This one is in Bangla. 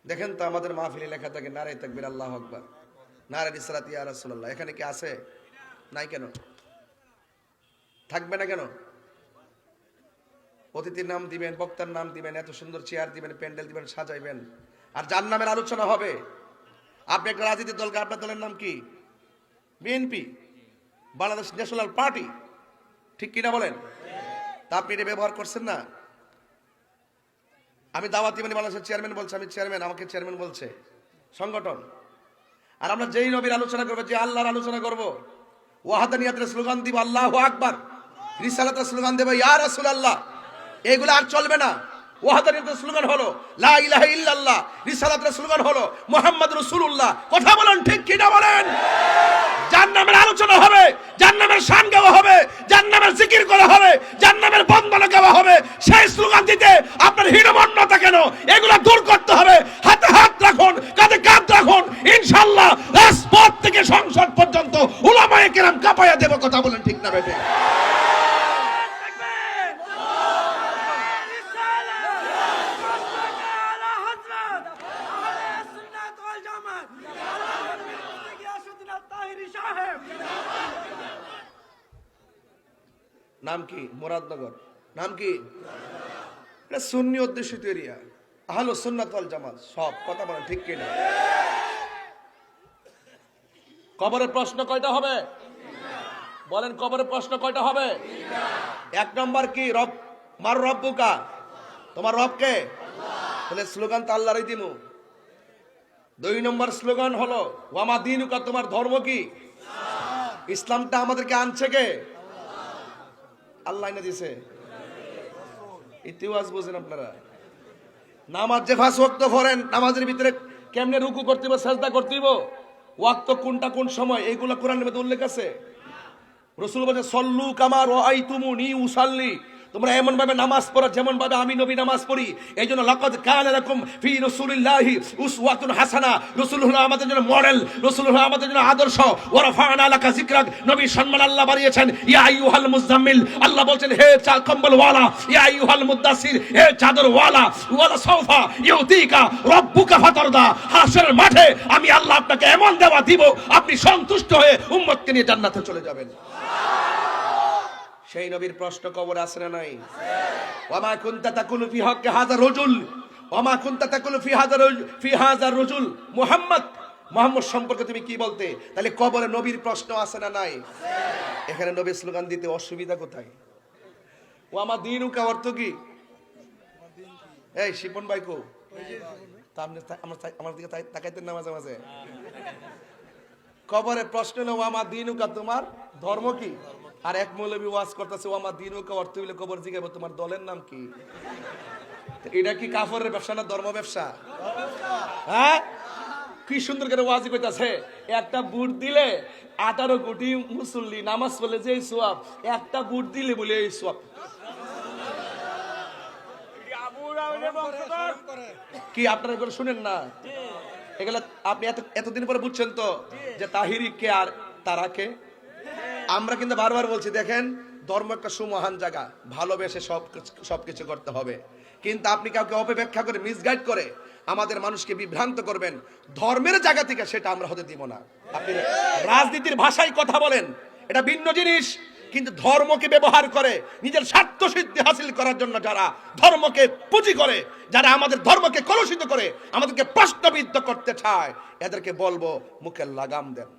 দেখেন তো আমাদের মাহফিলে লেখা থাকে নারে তাকবীর আল্লাহু আকবার, নারে রিসালাত ইয়া রাসূলুল্লাহ। এখানে কি আছে? নাই। কেন থাকবে না? কেন? অতিথির নাম দিবেন, বক্তার নাম দিবেন, এত সুন্দর চেয়ার দিবেন, প্যান্ডেল দিবেন, সাজাইবেন, আর যার নামের আলোচনা হবে। আপনি একটা রাজনৈতিক দলকে, আপনার দলের নাম কি? বিএনপি, বাংলাদেশ ন্যাশনাল পার্টি, ঠিক কিনা বলেন? তা আপনি এটা ব্যবহার করছেন না। আমি দাওয়াতি মানে বাংলাদেশের চেয়ারম্যান বলছে, আমি চেয়ারম্যান, আমাকে চেয়ারম্যান বলছে সংগঠন। আর আমরা যেই নবীর আলোচনা করবো, যে আল্লাহর আলোচনা করবো, ওয়াহাদানিয়াতের স্লোগান দিব আল্লাহু আকবার, রিসালাতের স্লোগান দেব ইয়া রাসূলুল্লাহ, এগুলো আর চলবে না। ওয়াহাদানিয়াতের স্লোগান হলো লা ইলাহা ইল্লাল্লাহ, রিসালাতের স্লোগান হলো মুহাম্মাদুর রাসূলুল্লাহ। কথা বলেন ঠিক কিনা বলেন? যার নামের আলোচনা হবে, যার নামের শান গাওয়া হবে, যার নামের জিকির করা হবে, যার নামের বন্দনা গাওয়া হবে, সেই স্লোগান দিতে আপনার হীনমন্যতা কেন? এগুলো দূর করতে হবে। হাতে হাত রাখুন, কাঁধে কাঁধ রাখুন, ইনশাআল্লাহ রাজপথ থেকে সংসদ পর্যন্ত উলামায়ে কেরাম কাঁপায়া দেব। কথা বলেন ঠিক না বেঠিক? নাম কি? মুরাদনগর। নাম কি? এটা সুন্নি অধ্যুষিত এরিয়া, আহলুস সুন্নাত ওয়াল জামাত সব। কথা বলেন ঠিক কিনা? কবরের প্রশ্ন কয়টা হবে? বলেন, কবরের প্রশ্ন কয়টা হবে? এক নম্বর কি? রব মার রব্বুকা, তোমার রব কে? তাহলে স্লোগান তো আল্লাহরই দিমু। দুই নম্বর স্লোগান হলো ওয়ামা দীনুকা, তোমার ধর্ম কি? ইসলামটা আমাদেরকে আনছে কে? আল্লাহ না দিছে। ইতিহাস বুঝেন আপনারা? নামাজ যে 5 ওয়াক্ত পড়েন, নামাজের ভিতরে কেমনে রুকু করতে হবে, সাজদা করতে হবে, ওয়াক্ত কোনটা কোন সময়, এইগুলা কোরআনের মধ্যে উল্লেখ আছে। রাসূল বলেন সল্লু কামা রাআইতুমুনি উসাল্লি, তোমরা এমন ভাবে নামাজ পড়ো যেমন ভাবে আমি নবী নামাজ পড়ি। এইজন্য লাকাদ কানা লাকুম ফি রাসূলিল্লাহি উসওয়াতুন হাসানা, রাসূল হলো আমাদের জন্য মডেল, রাসূল হলো আমাদের জন্য আদর্শ। ওয়া রাফা'না লাকা যিকরাক, নবীর সম্মান আল্লাহ বাড়িয়েছেন। ইয়া আইয়ুহাল মুজাম্মিল, আল্লাহ বলেন হে কম্বল ওয়ালা, ইয়া আইয়ুহাল মুদাসসির, হে চাদর ওয়ালা, ওয়ালা সাওফা ইউতিকা রাব্বুকা ফাতারদা, হাশরের মাঠে আমি আল্লাহ আপনাকে এমন দেওয়া দিব, আপনি সন্তুষ্ট হয়ে উম্মতকে নিয়ে জান্নাতে চলে যাবেন। সেই নবীর প্রশ্ন কবর আছে না নাই? ওয়ামা কুনতা তাকুলু ফি হাক্কি হাযা রাজুল, ওয়ামা কুনতা তাকুলু ফি হাযা রাজুল মুহাম্মদ, মুহাম্মদ সম্পর্কে তুমি কি বলতে? তাহলে কবরে নবীর প্রশ্ন আছে না নাই? এখানে নবীর স্লোগান দিতে অসুবিধা কোথায়? ওয়ামা দীনুকা অর্থ কি? এই শিপন ভাই কো, আমার দিকে তাকাইতেন না মাঝে মাঝে? কবরে প্রশ্ন হলো ওয়ামা দীনুকা, তোমার ধর্ম কি? আর এক মৌলবী ওয়াজ করতেছে ওয়ামা দীনুকা অর্থ হইলে কবর জিগাইবো তোমার দলের নাম কি? এটা কি কাফরের ব্যবসা না ধর্ম ব্যবসা? হ্যাঁ, কি সুন্দর করে ওয়াজি কইতাছে। একটা বুট দিলে 18 কোটি মুসল্লি নামাজ পড়লে যে সওয়াব, একটা বুট দিলে বলে এই সওয়াব। কি আপনারা এগুলো শুনেন না? এগুলো আপনি এতদিন পরে বুঝছেন তো যে তাহিরি কে আর তারা কে? আমরা কিন্তু বারবার বলছি, দেখেন ধর্ম একটা সুমহান জায়গা, ভালোবেসে সবকিছু করতে হবে। কিন্তু আপনি কাউকে অপব্যাখ্যা করে, মিসগাইড করে আমাদের মানুষকে বিভ্রান্ত করবেন, ধর্মের জায়গা থেকে সেটা আমরা হতে দিব না। আপনি রাজনীতির ভাষায় কথা বলেন, এটা ভিন্ন জিনিস। কিন্তু ধর্মকে ব্যবহার করে নিজের স্বার্থ সিদ্ধি হাসিল করার জন্য যারা ধর্মকে পুঁজি করে, যারা আমাদের ধর্মকে কলুষিত করে, আমাদেরকে প্রশ্নবিদ্ধ করতে চায়, এদেরকে বলবো মুখে লাগাম দেন।